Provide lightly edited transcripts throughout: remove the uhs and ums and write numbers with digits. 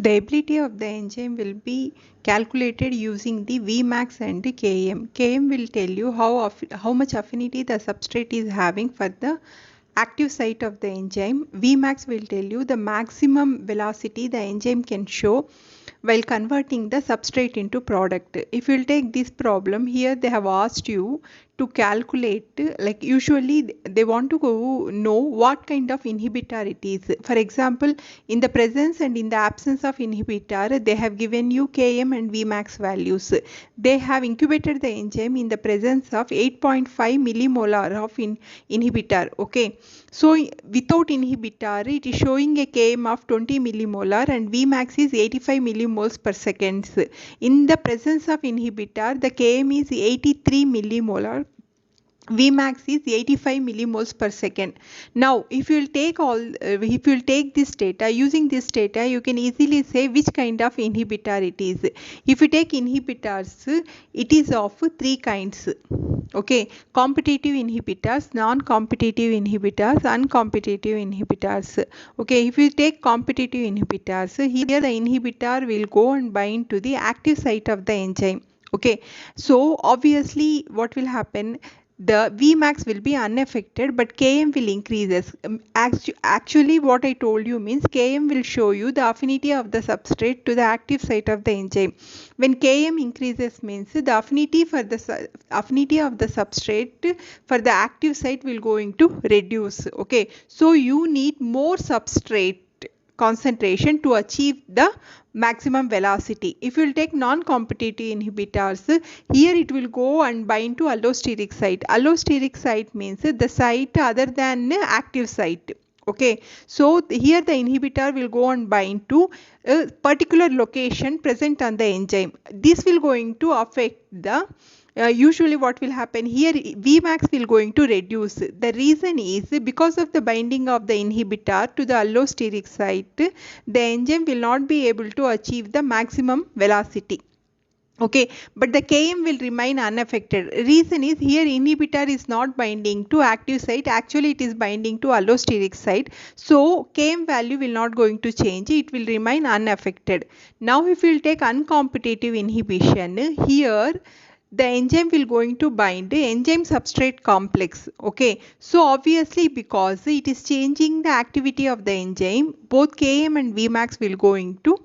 The ability of the enzyme will be calculated using the Vmax and the Km. Km will tell you how much affinity the substrate is having for the active site of the enzyme. Vmax will tell you the maximum velocity the enzyme can show while converting the substrate into product. If you will take this problem here, they have asked you to calculate, like usually they want to know what kind of inhibitor it is. For example, in the presence and in the absence of inhibitor, they have given you Km and Vmax values. They have incubated the enzyme in the presence of 8.5 millimolar of inhibitor. Okay, so without inhibitor, it is showing a Km of 20 millimolar and Vmax is 85 millimoles per second. In the presence of inhibitor, the Km is 83 millimolar. Vmax is 85 millimoles per second. Now, if you will take this data, using this data, you can easily say which kind of inhibitor it is. If you take inhibitors, it is of three kinds. Okay, competitive inhibitors, non-competitive inhibitors, uncompetitive inhibitors. Okay, if you take competitive inhibitors, here the inhibitor will go and bind to the active site of the enzyme. Okay, so obviously what will happen, the Vmax will be unaffected but Km will increases. Actually what I told you means Km will show you the affinity of the substrate to the active site of the enzyme. When Km increases means the affinity of the substrate for the active site will going to reduce. Okay, so you need more substrate concentration to achieve the maximum velocity. If you will take non-competitive inhibitors, here it will go and bind to allosteric site. Allosteric site means the site other than active site. Okay, so here the inhibitor will go and bind to a particular location present on the enzyme. This will going to affect the usually what will happen here, Vmax will going to reduce. The reason is because of the binding of the inhibitor to the allosteric site, the enzyme will not be able to achieve the maximum velocity. Okay, but the Km will remain unaffected. Reason is here inhibitor is not binding to active site, actually it is binding to allosteric site. So Km value will not going to change, it will remain unaffected. Now if we will take uncompetitive inhibition, here the enzyme will going to bind the enzyme substrate complex. Okay, so obviously because it is changing the activity of the enzyme, both Km and Vmax will going to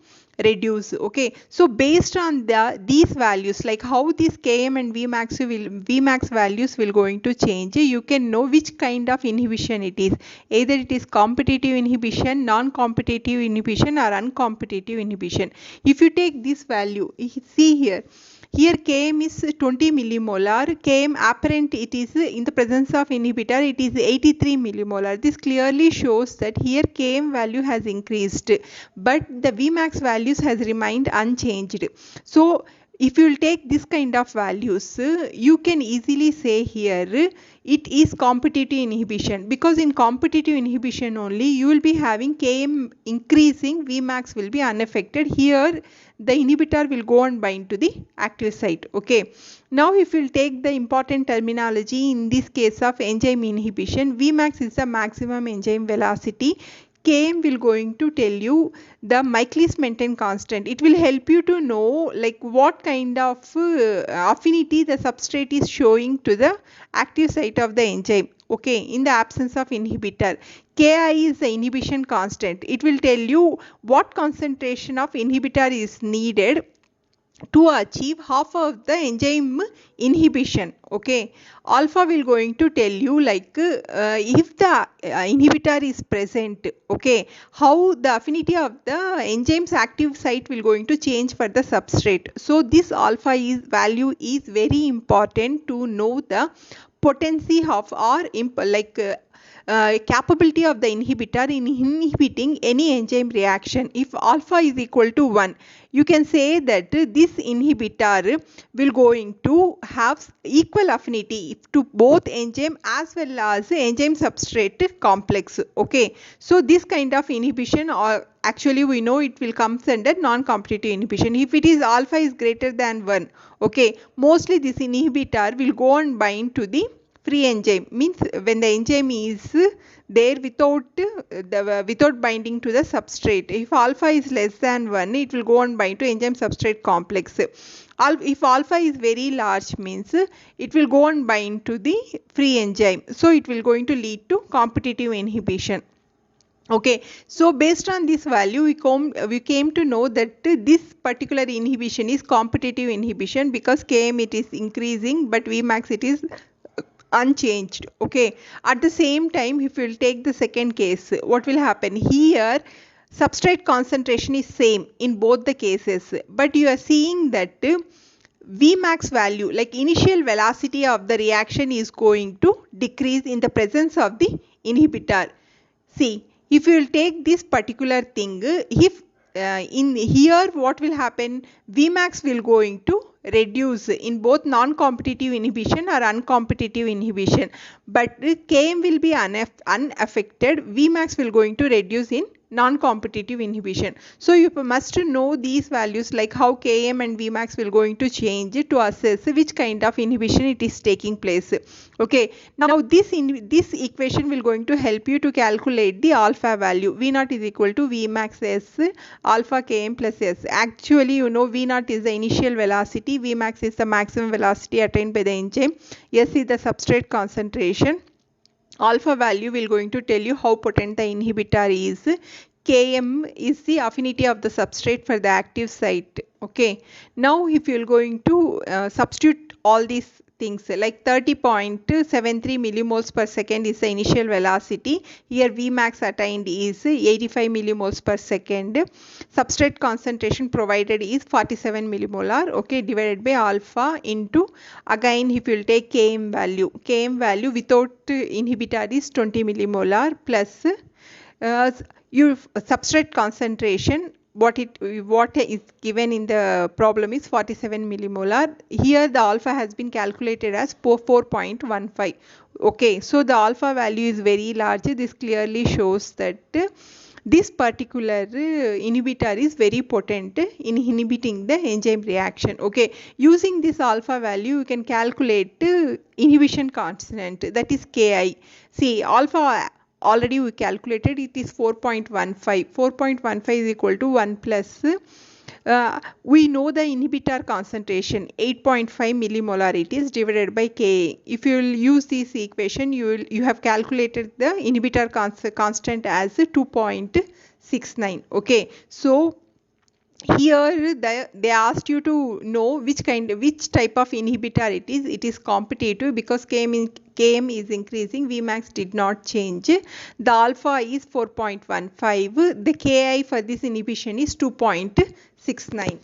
reduce. Okay, so based on these values, like how these Km and Vmax values will going to change, you can know which kind of inhibition it is. Either it is competitive inhibition, non-competitive inhibition or uncompetitive inhibition. If you take this value, see here Km is 20 millimolar, Km apparent it is in the presence of inhibitor it is 83 millimolar. This clearly shows that here Km value has increased but the Vmax values has remained unchanged. So if you will take this kind of values, you can easily say here it is competitive inhibition, because in competitive inhibition only you will be having Km increasing, Vmax will be unaffected. Here the inhibitor will go and bind to the active site. Okay, now if you will take the important terminology in this case of enzyme inhibition, Vmax is the maximum enzyme velocity. Km will going to tell you the Michaelis-Menten constant. It will help you to know like what kind of affinity the substrate is showing to the active site of the enzyme. Okay, in the absence of inhibitor, Ki is the inhibition constant. It will tell you what concentration of inhibitor is needed to achieve half of the enzyme inhibition. Okay, alpha will going to tell you like if the inhibitor is present, okay, how the affinity of the enzyme's active site will going to change for the substrate. So this alpha value is very important to know the potency of or capability of the inhibitor in inhibiting any enzyme reaction. If alpha is equal to 1, you can say that this inhibitor will going to have equal affinity to both enzyme as well as enzyme substrate complex. Okay, so this kind of inhibition, or actually we know it will come under non-competitive inhibition. If it is alpha is greater than 1, okay, mostly this inhibitor will go and bind to the free enzyme, means when the enzyme is there without binding to the substrate. If alpha is less than 1, it will go and bind to enzyme substrate complex. If alpha is very large, means it will go and bind to the free enzyme, so it will going to lead to competitive inhibition. Okay, so based on this value, we came to know that this particular inhibition is competitive inhibition, because Km it is increasing but Vmax it is unchanged. Okay, at the same time, if we will take the second case, what will happen here? Substrate concentration is same in both the cases, but you are seeing that Vmax value, like initial velocity of the reaction, is going to decrease in the presence of the inhibitor. See, if you will take this particular thing, if in here what will happen, Vmax will going to reduce in both non-competitive inhibition or uncompetitive inhibition, but Km will be unaffected. Vmax will going to reduce in non-competitive inhibition. So you must know these values, like how Km and Vmax will going to change to assess which kind of inhibition it is taking place. Okay, now this equation will going to help you to calculate the alpha value. V naught is equal to Vmax S alpha Km plus S. Actually, you know, V naught is the initial velocity, Vmax is the maximum velocity attained by the enzyme, S is the substrate concentration. Alpha value will going to tell you how potent the inhibitor is. Km is the affinity of the substrate for the active site. Okay, now if you are going to substitute all these things, like 30.73 millimoles per second is the initial velocity. Here Vmax attained is 85 millimoles per second. Substrate concentration provided is 47 millimolar. Okay, divided by alpha into, again if you will take Km value without inhibitor is 20 millimolar, plus your substrate concentration, what is given in the problem is 47 millimolar. Here the alpha has been calculated as 4.15. Okay, so the alpha value is very large. This clearly shows that this particular inhibitor is very potent in inhibiting the enzyme reaction. Okay, using this alpha value you can calculate inhibition constant, that is Ki. See, alpha already we calculated, it is 4.15. 4.15 is equal to 1 plus we know the inhibitor concentration 8.5 millimolar it is, divided by Ka. If you will use this equation, you have calculated the inhibitor constant as 2.69. okay, so here they asked you to know which type of inhibitor it is. It is competitive because Km is increasing, Vmax did not change. The alpha is 4.15. The Ki for this inhibition is 2.69.